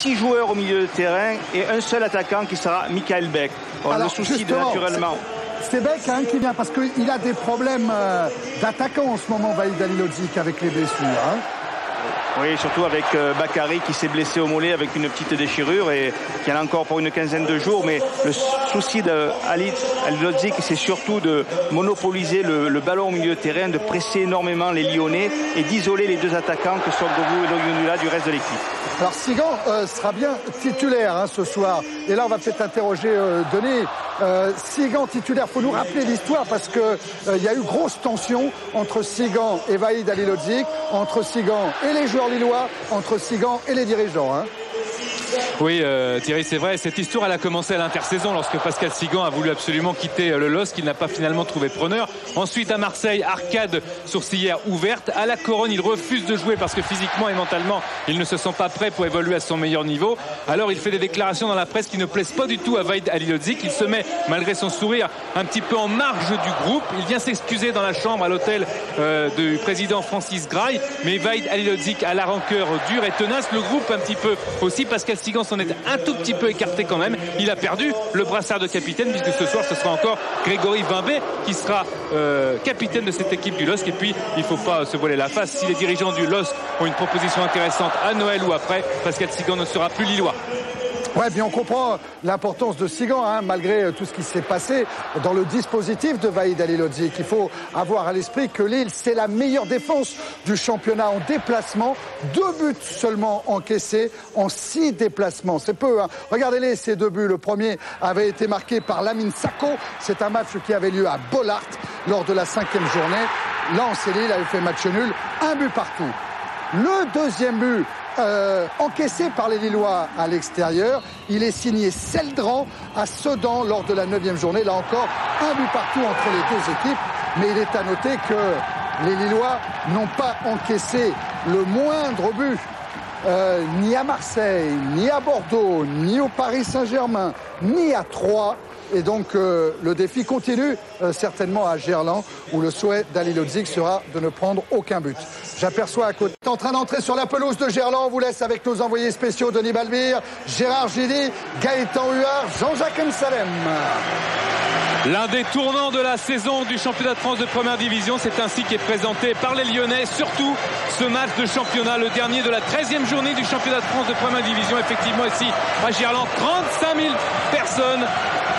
6 joueurs au milieu de terrain et un seul attaquant qui sera Michael Beck. Alors, le souci de naturellement... C'est Beck qui vient parce qu'il a des problèmes d'attaquant en ce moment, Vahid Halilhodžić, avec les blessures. Hein. Oui, surtout avec Bakary qui s'est blessé au mollet avec une petite déchirure et qui en a encore pour une quinzaine de jours. Mais le souci de Halilhodžić, c'est surtout de monopoliser le ballon au milieu de terrain, de presser énormément les Lyonnais et d'isoler les deux attaquants que sont Govou et Luyendula du reste de l'équipe. Alors Sigan sera bien titulaire ce soir. Et là, on va peut-être interroger Denis. Sigan titulaire, faut nous rappeler l'histoire parce que il y a eu grosse tension entre Sigan et Vahid Halilhodžić, entre Sigan et les joueurs lillois, entre Sigan et les dirigeants. Hein. Oui, Thierry, c'est vrai. Cette histoire, elle a commencé à l'intersaison lorsque Pascal Sigan a voulu absolument quitter le LOSC, qu'il n'a pas finalement trouvé preneur. Ensuite, à Marseille, arcade sourcilière ouverte. À la Corogne, il refuse de jouer parce que physiquement et mentalement, il ne se sent pas prêt pour évoluer à son meilleur niveau. Alors, il fait des déclarations dans la presse qui ne plaisent pas du tout à Vahid Halilhodžić. Il se met, malgré son sourire, un petit peu en marge du groupe. Il vient s'excuser dans la chambre à l'hôtel du président Francis Grail. Mais Vahid Halilhodžić a la rancœur dure et tenace. Le groupe un petit peu aussi. Pascal Sigan s'en est un tout petit peu écarté quand même. Il a perdu le brassard de capitaine puisque ce soir ce sera encore Grégory Vimbé qui sera capitaine de cette équipe du LOSC. Et puis il ne faut pas se voiler la face. Si les dirigeants du LOSC ont une proposition intéressante à Noël ou après, Pascal Sigan ne sera plus lillois. Ouais, bien on comprend l'importance de Sigan, malgré tout ce qui s'est passé dans le dispositif de Vahid Halilhodžić. Il faut avoir à l'esprit que Lille, c'est la meilleure défense du championnat en déplacement. 2 buts seulement encaissés en 6 déplacements. C'est peu. Regardez-les, ces 2 buts. Le premier avait été marqué par Lamine Sako. C'est un match qui avait lieu à Bollaert lors de la 5e journée. Lens et Lille avaient fait match nul. 1 but partout. Le deuxième but encaissé par les Lillois à l'extérieur, il est signé Seldran à Sedan lors de la 9e journée. Là encore, 1 but partout entre les deux équipes. Mais il est à noter que les Lillois n'ont pas encaissé le moindre but ni à Marseille, ni à Bordeaux, ni au Paris Saint-Germain, ni à Troyes. Et donc le défi continue certainement à Gerland où le souhait d'Halilhodžić sera de ne prendre aucun but. J'aperçois à côté en train d'entrer sur la pelouse de Gerland. On vous laisse avec nos envoyés spéciaux Denis Balbir, Gérard Gilly, Gaëtan Huard, Jean-Jacques Msalem. L'un des tournants de la saison du championnat de France de première division, c'est ainsi qu'est présenté par les Lyonnais, surtout ce match de championnat, le dernier de la 13e journée du championnat de France de première division. Effectivement ici à Gerland, 35 000 personnes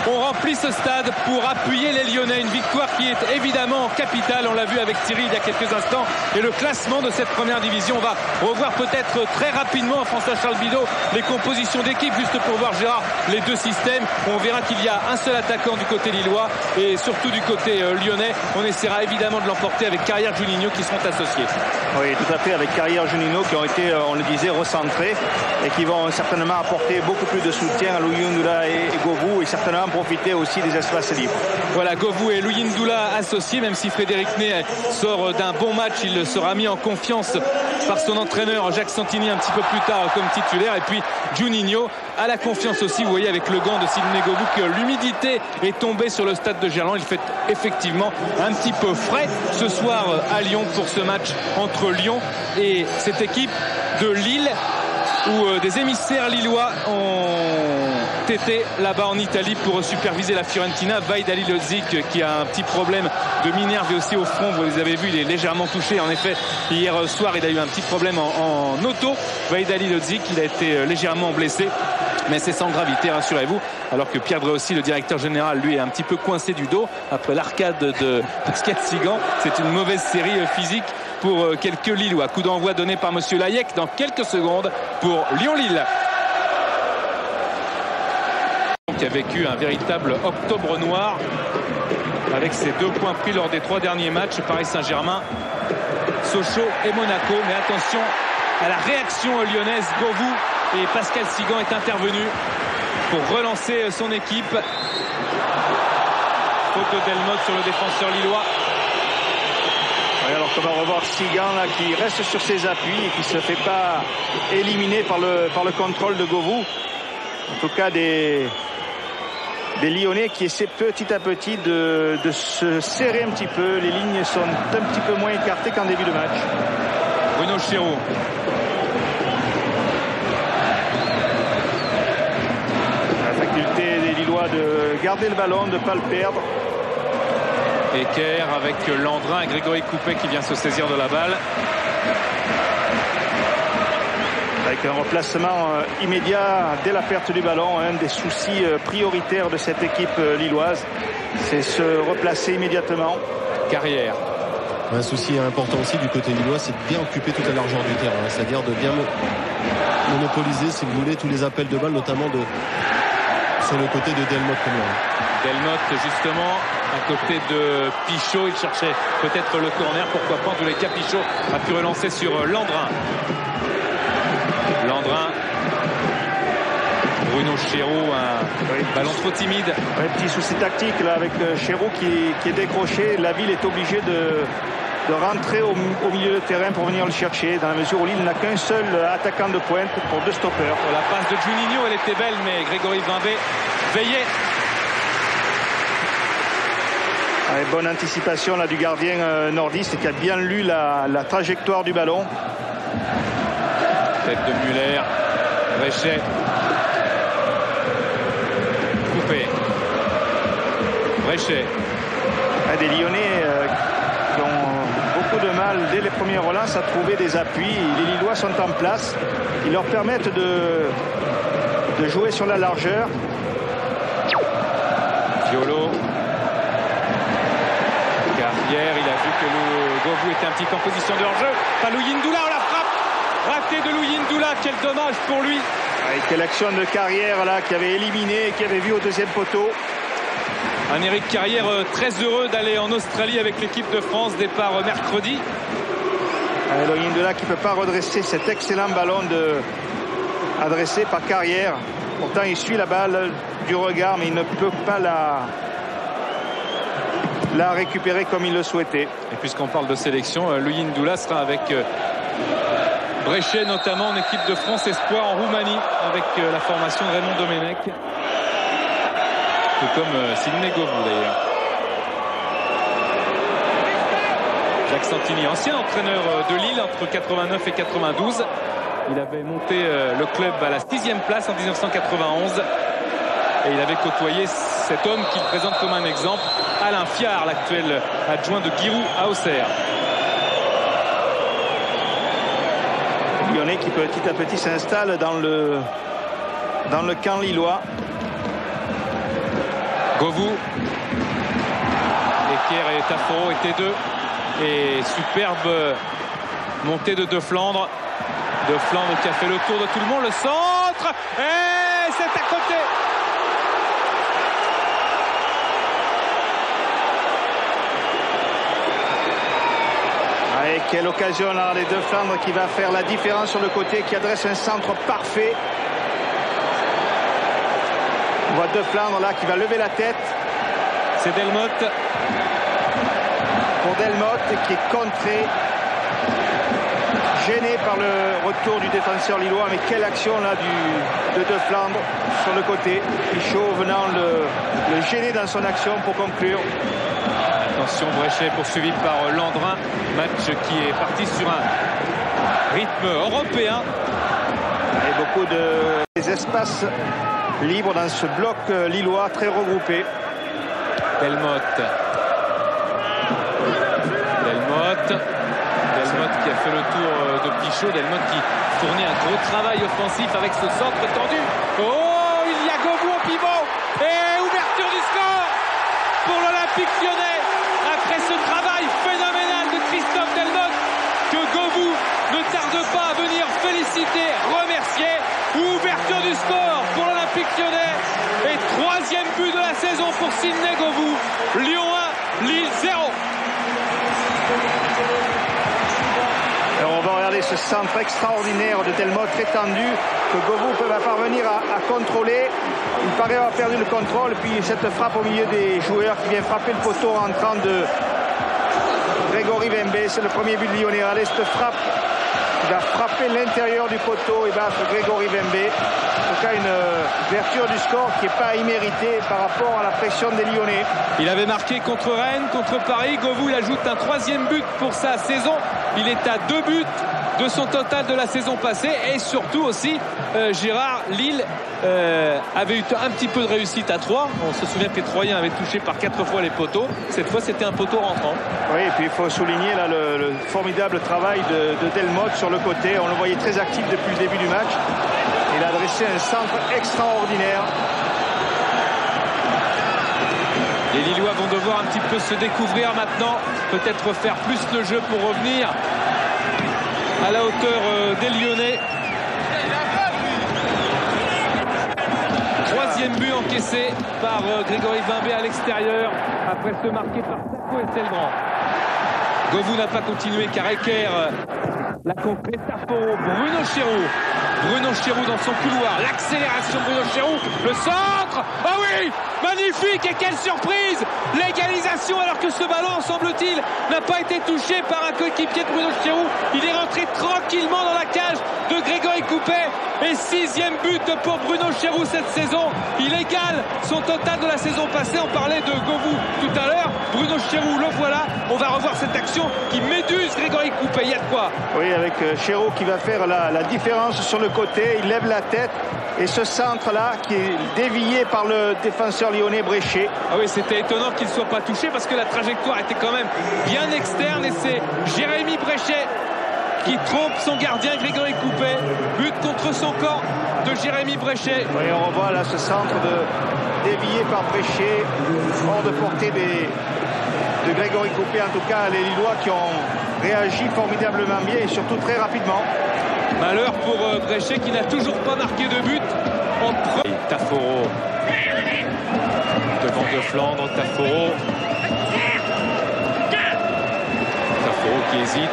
ont rempli ce stade pour appuyer les Lyonnais. Une victoire qui est évidemment capitale, on l'a vu avec Thierry il y a quelques instants. Et le classement de cette première division, on va revoir peut-être très rapidement, François-Charles Bidot, les compositions d'équipe, juste pour voir Gérard les deux systèmes. On verra qu'il y a un seul attaquant du côté lillois et surtout du côté lyonnais. On essaiera évidemment de l'emporter avec Carrière Juninho qui seront associés. Oui, tout à fait, avec Carrière Juninho qui ont été, on le disait, recentrés et qui vont certainement apporter beaucoup plus de soutien à Luyendula et Govou et certainement profiter aussi des espaces libres. Voilà, Govou et Luyendula associés, même si Frédéric Ney sort d'un bon match, il sera mis en confiance par son entraîneur Jacques Santini un petit peu plus tard comme titulaire. Et puis Juninho a la confiance aussi, vous voyez avec le gant de Sidney Govou que l'humidité est tombée sur le stade de Gerland. Il fait effectivement un petit peu frais ce soir à Lyon pour ce match entre Lyon et cette équipe de Lille où des émissaires lillois ont été là-bas en Italie pour superviser la Fiorentina. Vahid Halilhodžić qui a un petit problème de minerve et aussi au front, vous les avez vus, il est légèrement touché. En effet, hier soir, il a eu un petit problème en auto. Vahid Halilhodžić, il a été légèrement blessé. Mais c'est sans gravité, rassurez-vous. Alors que Pierre Drey aussi, le directeur général, lui est un petit peu coincé du dos après l'arcade de Pascal Sigan. C'est une mauvaise série physique pour quelques Lillois. Coup d'envoi donné par monsieur Layek dans quelques secondes pour Lyon-Lille. Qui a vécu un véritable octobre noir avec ses 2 points pris lors des 3 derniers matchs. Paris Saint-Germain, Sochaux et Monaco. Mais attention à la réaction lyonnaise. Govou et Pascal Sigan est intervenu pour relancer son équipe. Faute de Delmotte sur le défenseur lillois. Oui, alors qu'on va revoir Sigan là, qui reste sur ses appuis et qui ne se fait pas éliminer par le contrôle de Govou. En tout cas des Lyonnais qui essaient petit à petit de se serrer un petit peu. Les lignes sont un petit peu moins écartées qu'en début de match. Bruno Chéreau. Lillois de garder le ballon, de ne pas le perdre. Eker avec Landrin et Grégory Coupet qui vient se saisir de la balle. Avec un replacement immédiat dès la perte du ballon, un des soucis prioritaires de cette équipe lilloise, c'est se replacer immédiatement. Carrière. Un souci important aussi du côté lillois, c'est de bien occuper toute la largeur du terrain, c'est-à-dire de bien monopoliser, si vous voulez, tous les appels de balles, notamment sur le côté de Delmotte. Delmotte justement à côté de Pichot, il cherchait peut-être le corner, pourquoi pas. En tous les cas, Pichot a pu relancer sur Landrin. Bruno Chéreau, un ballon trop timide. Petit souci tactique là avec Chéreau qui est décroché. La ville est obligée de rentrer au milieu de terrain pour venir le chercher, dans la mesure où Lille n'a qu'un seul attaquant de pointe pour 2 stoppeurs. La passe de Juninho, elle était belle, mais Grégory Vimbé veillait. Avec bonne anticipation là, du gardien nordiste qui a bien lu la trajectoire du ballon. Tête de Muller, Bréchet, Coupé, Bréchet. Des Lyonnais qui ont beaucoup de mal dès les premières relances à trouver des appuis. Les Lillois sont en place, ils leur permettent de jouer sur la largeur. Violo. Carrière, il a vu que Govou était un petit peu en position de hors-jeu. Pas Louis Ndoula, on la frappe. Raté de Louis Ndoula, quel dommage pour lui. Quelle action de Carrière là qui avait éliminé et qui avait vu au deuxième poteau. Un Éric Carrière très heureux d'aller en Australie avec l'équipe de France, départ mercredi. Louis Ndoula qui ne peut pas redresser cet excellent ballon adressé par Carrière. Pourtant il suit la balle du regard, mais il ne peut pas la récupérer comme il le souhaitait. Et puisqu'on parle de sélection, Louis Ndoula sera avec Bréchet notamment en équipe de France Espoir en Roumanie avec la formation de Raymond Domenech, tout comme Sidney Govou d'ailleurs. Jacques Santini, ancien entraîneur de Lille entre 89 et 92, il avait monté le club à la 6e place en 1991 et il avait côtoyé cet homme qu'il présente comme un exemple, Alain Fiard, l'actuel adjoint de Giroud à Auxerre. Lyonnais qui petit à petit s'installe dans le camp lillois. Govou, Eker et Taforo étaient deux. Et superbe montée de De Flandre. De Flandre qui a fait le tour de tout le monde. Le centre. Et c'est à côté. Et quelle occasion là, les De Flandre qui va faire la différence sur le côté, qui adresse un centre parfait. On voit De Flandre là qui va lever la tête. C'est Delmotte. Pour Delmotte qui est contré, gêné par le retour du défenseur lillois. Mais quelle action là de Flandre sur le côté. Pichot venant le gêner dans son action pour conclure. Attention, Bréchet poursuivi par Landrin. Match qui est parti sur un rythme européen. Et beaucoup des espaces libres dans ce bloc lillois très regroupé. Delmotte qui a fait le tour de Pichot. Delmotte qui fournit un gros travail offensif avec ce centre tendu. Oh, il y a Govou au pivot. Et ouverture du score pour l'Olympique Lyonnais. Après ce travail phénoménal de Christophe Delmotte, que Govou ne tarde pas à venir féliciter, remercier. Ouverture du score pour l'Olympique Lyonnais. Et 3e but de la saison pour Sidney Govou. Lyon 1, Lille 0. Alors on va regarder ce centre extraordinaire de Delmotte très tendu que Govou va parvenir à contrôler. Il paraît avoir perdu le contrôle, puis cette frappe au milieu des joueurs qui vient frapper le poteau en entrant de Grégory Vimbé. C'est le premier but de Lyonnais. Allez, cette frappe qui va frapper l'intérieur du poteau et battre Grégory Vimbé. En tout cas, une ouverture du score qui n'est pas imméritée par rapport à la pression des Lyonnais. Il avait marqué contre Rennes, contre Paris. Govou, il ajoute un 3e but pour sa saison. Il est à 2 buts de son total de la saison passée. Et surtout aussi, Gérard, Lille avait eu un petit peu de réussite à 3. On se souvient que les Troyens avaient touché par 4 fois les poteaux. Cette fois, c'était un poteau rentrant. Oui, et puis il faut souligner là, le formidable travail de Delmotte sur le côté. On le voyait très actif depuis le début du match. Il a adressé un centre extraordinaire. Les Lillois vont devoir un petit peu se découvrir maintenant. Peut-être faire plus le jeu pour revenir à la hauteur des Lyonnais. Troisième but encaissé par Grégory Vimbé à l'extérieur après se marquer par Sako et Selgrand. Govou n'a pas continué car Eker l'a compris. Taforo, Bruno Chéroux. Bruno Chéroux dans son couloir. L'accélération Bruno Chéroux. Le centre. Ah oui, magnifique et quelle surprise. L'égalisation alors que ce ballon, semble-t-il, n'a pas été touché par un coéquipier de Bruno Chéroux. Il est rentré tranquillement dans la cage de Grégory Coupet. Et 6e but pour Bruno Chéroux cette saison. Il égale son total de la saison passée. On parlait de Govou tout à l'heure. Bruno Chéroux, le voilà. On va revoir cette action qui méduse Grégory Coupet. Il y a de quoi. Oui, avec Chéroux qui va faire la différence sur le côté. Il lève la tête. Et ce centre-là qui est dévié par le défenseur lyonnais Bréchet. Ah oui, c'était étonnant qu'il ne soit pas touché parce que la trajectoire était quand même bien externe. Et c'est Jérémy Bréchet qui trompe son gardien Grégory Coupet. But contre son camp de Jérémy Bréchet. Oui, on revoit là ce centre dévié par Bréchet, hors de portée de Grégory Coupet. En tout cas, les Lillois qui ont réagi formidablement bien et surtout très rapidement. Malheur pour Bréchet qui n'a toujours pas marqué de but. Taforo. Devant de Flandre, Taforo. Taforo qui hésite.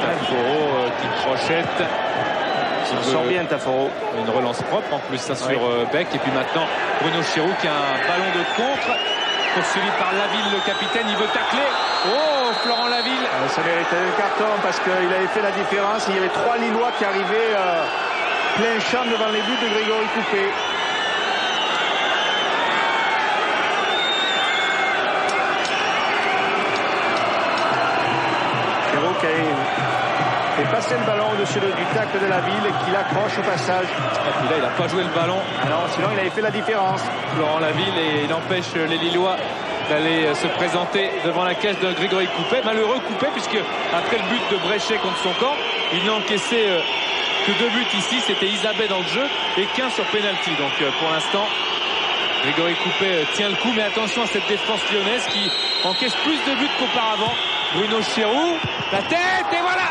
Taforo qui crochette. Il sort bien Taforo. Une relance propre en plus ça sur Beck. Et puis maintenant Bruno Chéroux qui a un ballon de contre. Poursuivi par Laville, le capitaine. Il veut tacler. Oh, Florent Laville. Ça méritait le carton parce qu'il avait fait la différence. Il y avait 3 Lillois qui arrivaient plein champ devant les buts de Grégory Coupet. Chéroux qui a fait passer le ballon au-dessus du tacle de Laville et qui l'accroche au passage. Et puis là, il n'a pas joué le ballon. Alors, sinon, il avait fait la différence. Florent Laville, et il empêche les Lillois d'aller se présenter devant la cage de Grégory Coupet. Malheureux Coupet, puisque après le but de Bréchet contre son camp, il n'a encaissé que 2 buts ici. C'était Isabelle dans le jeu et qu'un sur pénalty. Donc pour l'instant, Grégory Coupet tient le coup. Mais attention à cette défense lyonnaise qui encaisse plus de buts qu'auparavant. Bruno Chéroux, la tête, et voilà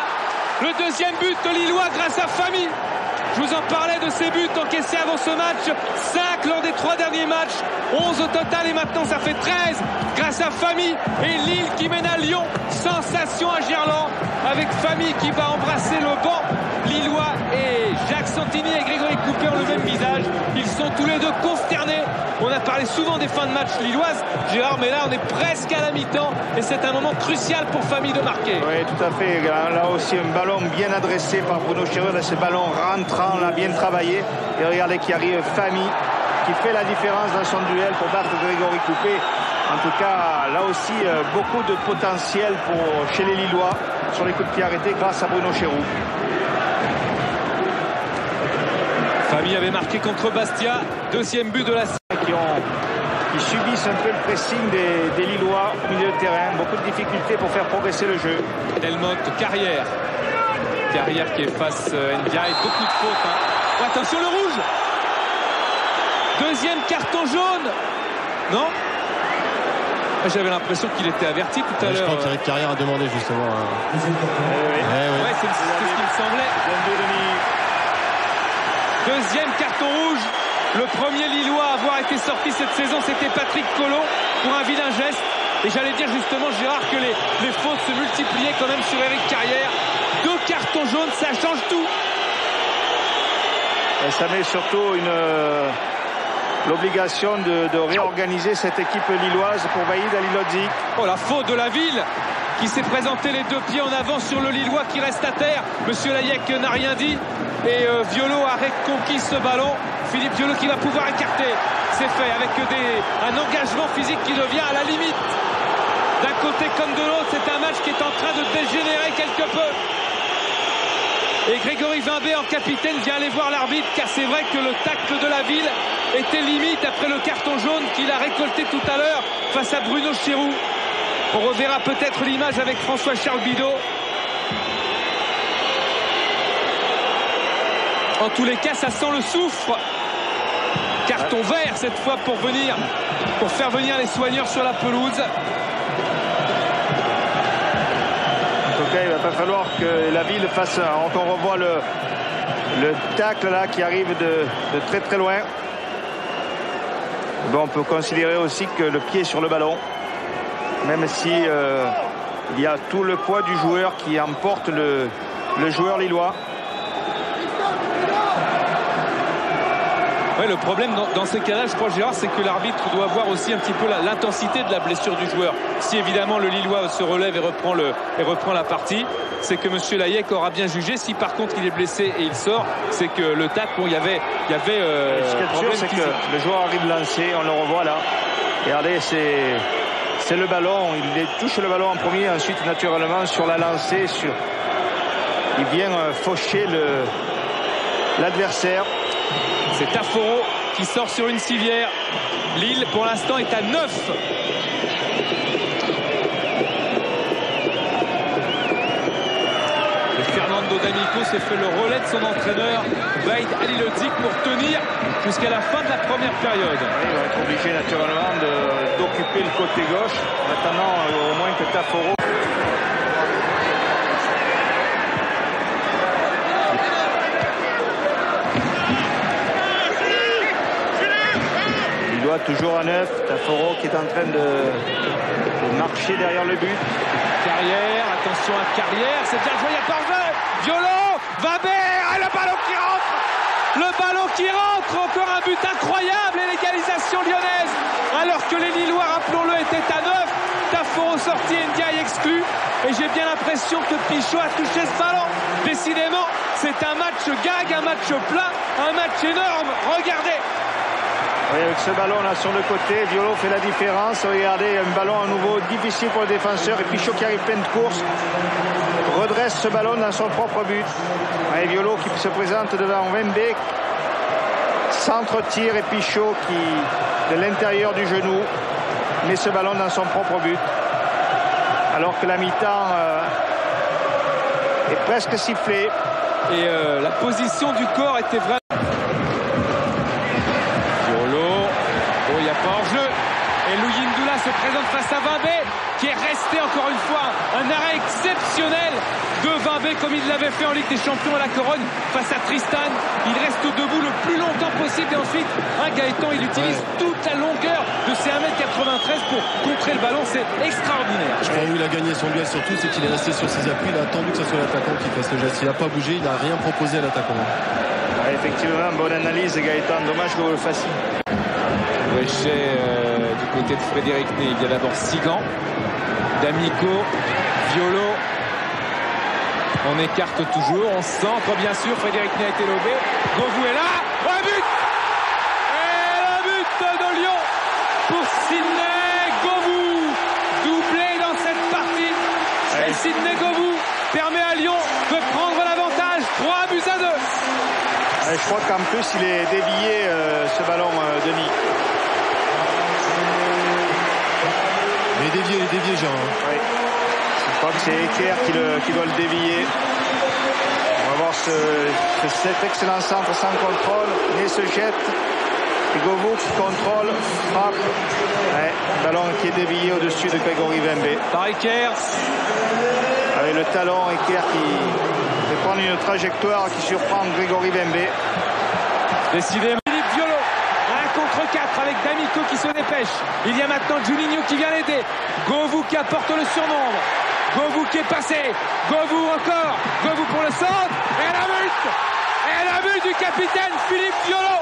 le 2e but de Lillois grâce à Famy. Je vous en parlais de ces buts encaissés avant ce match. 5 lors des 3 derniers matchs. 11 au total et maintenant ça fait 13 grâce à Famy. Et Lille qui mène à Lyon. Sensation à Gerland avec Famy qui va embrasser le banc lillois. Et Jacques Santini et Grégory Coupet ont le même visage. Ils sont tous les deux consternés. On a parlé souvent des fins de match lilloises, Gérard, mais là on est presque à la mi-temps. Et c'est un moment crucial pour Famy de marquer. Oui, tout à fait. Là aussi un ballon bien adressé par Bruno Chéroux. Ce ballon rentrant, là, bien travaillé. Et regardez qui arrive Famy, qui fait la différence dans son duel pour battre Grégory Coupet. En tout cas, là aussi, beaucoup de potentiel chez les Lillois sur les coups de pied arrêtés grâce à Bruno Chéroux. Famy avait marqué contre Bastia, 2e but de la série. Qui subissent un peu le pressing des Lillois au milieu de terrain. Beaucoup de difficultés pour faire progresser le jeu. Delmotte, Carrière. Carrière qui efface Ndiaye. Beaucoup de fautes. Oh, attention, le rouge. 2e carton jaune. Non? J'avais l'impression qu'il était averti tout à l'heure. Je crois qu'Eric Carrière a demandé justement. Ouais, c'est ce qui me semblait. 2e carton rouge. Le premier Lillois à avoir été sorti cette saison, c'était Patrick Collot pour un vilain geste. Et j'allais dire justement, Gérard, que les fautes se multipliaient quand même sur Eric Carrière. 2 cartons jaunes, ça change tout. Et ça met surtout l'obligation de réorganiser cette équipe lilloise pour Vahid Halilhodžić. Oh, la faute de la ville qui s'est présenté les 2 pieds en avant sur le Lillois qui reste à terre. Monsieur Layek n'a rien dit. Et Violo a reconquis ce ballon. Philippe Violo qui va pouvoir écarter. C'est fait avec un engagement physique qui devient à la limite. D'un côté comme de l'autre, c'est un match qui est en train de dégénérer quelque peu. Et Grégory Vimbé en capitaine vient aller voir l'arbitre, car c'est vrai que le tacle de la ville était limite après le carton jaune qu'il a récolté tout à l'heure face à Bruno Chéroux. On reverra peut-être l'image avec François-Charles Bidot. En tous les cas, ça sent le soufre. Carton vert cette fois pour faire venir les soigneurs sur la pelouse. En tout cas, il va pas falloir que la ville fasse. On revoit le tacle là qui arrive de très très loin. Bon, on peut considérer aussi que le pied est sur le ballon, même si il y a tout le poids du joueur qui emporte le joueur lillois. Ouais, le problème dans ces cas-là, je crois, Gérard, c'est que l'arbitre doit voir aussi un petit peu l'intensité de la blessure du joueur. Si évidemment le Lillois se relève et reprend la partie, c'est que M. Layek aura bien jugé. Si par contre il est blessé et il sort, c'est que le tacle, bon, il y avait ce qui est sûr, c'est que le joueur arrive lancé, on le revoit là. Regardez, c'est le ballon, il touche le ballon en premier, ensuite naturellement sur la lancée, il vient faucher l'adversaire. C'est Taforo qui sort sur une civière. Lille pour l'instant est à 9. Et Fernando D'Amico s'est fait le relais de son entraîneur Vahid Halilhodžić pour tenir jusqu'à la fin de la première période. Oui, il va être obligé naturellement d'occuper le côté gauche, en attendant au moins que Taforo. Toujours à 9, Taforo qui est en train de marcher derrière le but. Carrière, attention à Carrière, c'est bien joué, il y a pas de violon, Vimbé, le ballon qui rentre. Le ballon qui rentre, encore un but incroyable et l'égalisation lyonnaise. Alors que les Lillois, rappelons-le, étaient à 9. Taforo sorti, Ndiaye exclu. Et j'ai bien l'impression que Pichot a touché ce ballon. Décidément, c'est un match gag, un match plat, un match énorme. Regardez. Oui, avec ce ballon-là sur le côté, Violo fait la différence. Regardez, un ballon à nouveau difficile pour le défenseur. Et Pichot qui arrive plein de course, redresse ce ballon dans son propre but. Et Violo qui se présente devant Wembe. Centre-tir et Pichot qui, de l'intérieur du genou, met ce ballon dans son propre but. Alors que la mi-temps est presque sifflée. Et la position du corps était vraiment... Il n'y a pas hors-jeu. Et Louis Ndoula se présente face à Vimbé, qui est resté encore une fois un arrêt exceptionnel de Vimbé, comme il l'avait fait en Ligue des Champions à la Corogne face à Tristan. Il reste debout le plus longtemps possible. Et ensuite, Gaëtan, il utilise toute la longueur de ses 1m93 pour contrer le ballon. C'est extraordinaire. Je crois où il a gagné son duel surtout, c'est qu'il est resté sur ses appuis. Il a attendu que ce soit l'attaquant qui fasse le geste. Il n'a pas bougé, il n'a rien proposé à l'attaquant. Effectivement, bonne analyse, Gaëtan. Dommage que vous le fassiez. Bréchet du côté de Frédéric Ney. Il y a d'abord Sigan, D'Amico, Violo. On écarte toujours, on centre bien sûr. Frédéric Ney a été lobé. Govou est là. Un but. Et le but de Lyon pour Sidney Govou. Doublé dans cette partie. Et Sidney Govou permet à Lyon de prendre l'avantage. 3-2. Je crois qu'en plus il est dévié ce ballon, Denis. Il est dévié, Jean. Oui. Je crois que c'est Eker qui doit le dévier. On va voir cet excellent centre sans contrôle. Né se jette. Et Govou qui contrôle, frappe. Ouais, ballon qui est dévié au-dessus de Grégory Vimbé. Par Eker. Avec le talon, Eker qui fait prendre une trajectoire qui surprend Grégory Vimbé. Décidément. Philippe Violo. 1 contre 4 avec D'Amico qui se dépêche. Il y a maintenant Juninho qui vient l'aider. Govou qui apporte le surnombre. Govou qui est passé. Govou encore. Govou pour le centre. Et la but. Et la but du capitaine Philippe Violo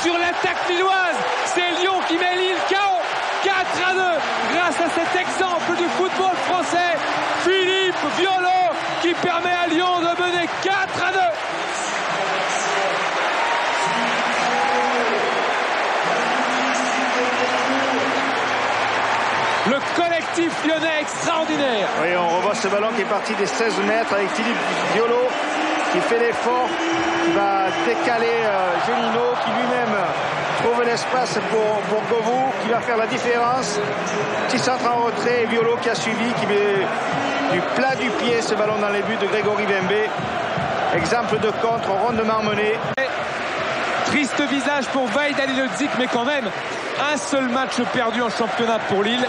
sur l'attaque lilloise. C'est Lyon qui met Lille KO. 4-2 grâce à cet exemple du football français. Philippe Violo qui permet à Lyon de mener 4-2. Le collectif lyonnais extraordinaire. Oui, on revoit ce ballon qui est parti des 16 mètres avec Philippe Violo qui fait l'effort, qui va décaler Juninho, qui lui-même trouve l'espace pour Govou, qui va faire la différence. Petit centre en retrait, et Violo qui a suivi, qui met du plat du pied ce ballon dans les buts de Grégory Bembé. Exemple de contre rondement mené. Triste visage pour Vahid Halilhodžić, mais quand même un seul match perdu en championnat pour Lille.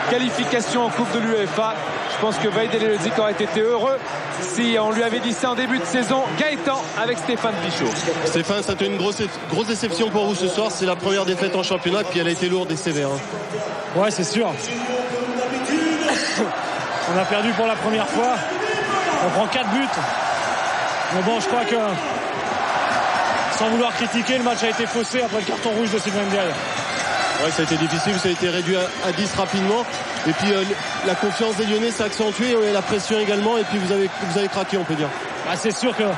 Qualification en Coupe de l'UEFA. Je pense que Vahid Halilhodžić aurait été heureux si on lui avait dit ça en début de saison. Gaëtan avec Stéphane Pichot. Stéphane, ça a été une grosse déception pour vous ce soir. C'est la première défaite en championnat, puis elle a été lourde et sévère. Ouais, c'est sûr. On a perdu pour la première fois. On prend 4 buts. Mais bon, je crois que, sans vouloir critiquer, le match a été faussé après le carton rouge de Sylvain Ndiaye. Ouais, ça a été difficile, ça a été réduit à 10 rapidement. Et puis la confiance des Lyonnais s'est accentuée, et la pression également. Et puis vous avez craqué, on peut dire. Bah, c'est sûr qu'à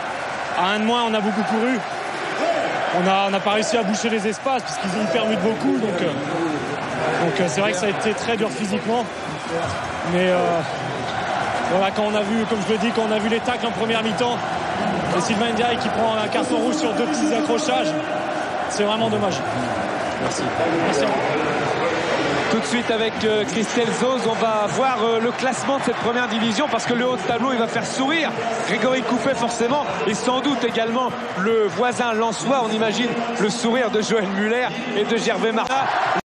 1 de moins, on a beaucoup couru. On n'a pas réussi à boucher les espaces puisqu'ils permutent beaucoup. Donc c'est vrai que ça a été très dur physiquement. Mais voilà, quand on a vu, comme je le dis, quand on a vu les tacles en première mi-temps, et Sylvain Ndiaye qui prend un carton rouge sur 2 petits accrochages, c'est vraiment dommage. Merci. Merci. Tout de suite avec Christelle Zos, on va voir le classement de cette première division parce que le haut de tableau, il va faire sourire Grégory Couffet forcément et sans doute également le voisin lensois. On imagine le sourire de Joël Muller et de Gervais Martin.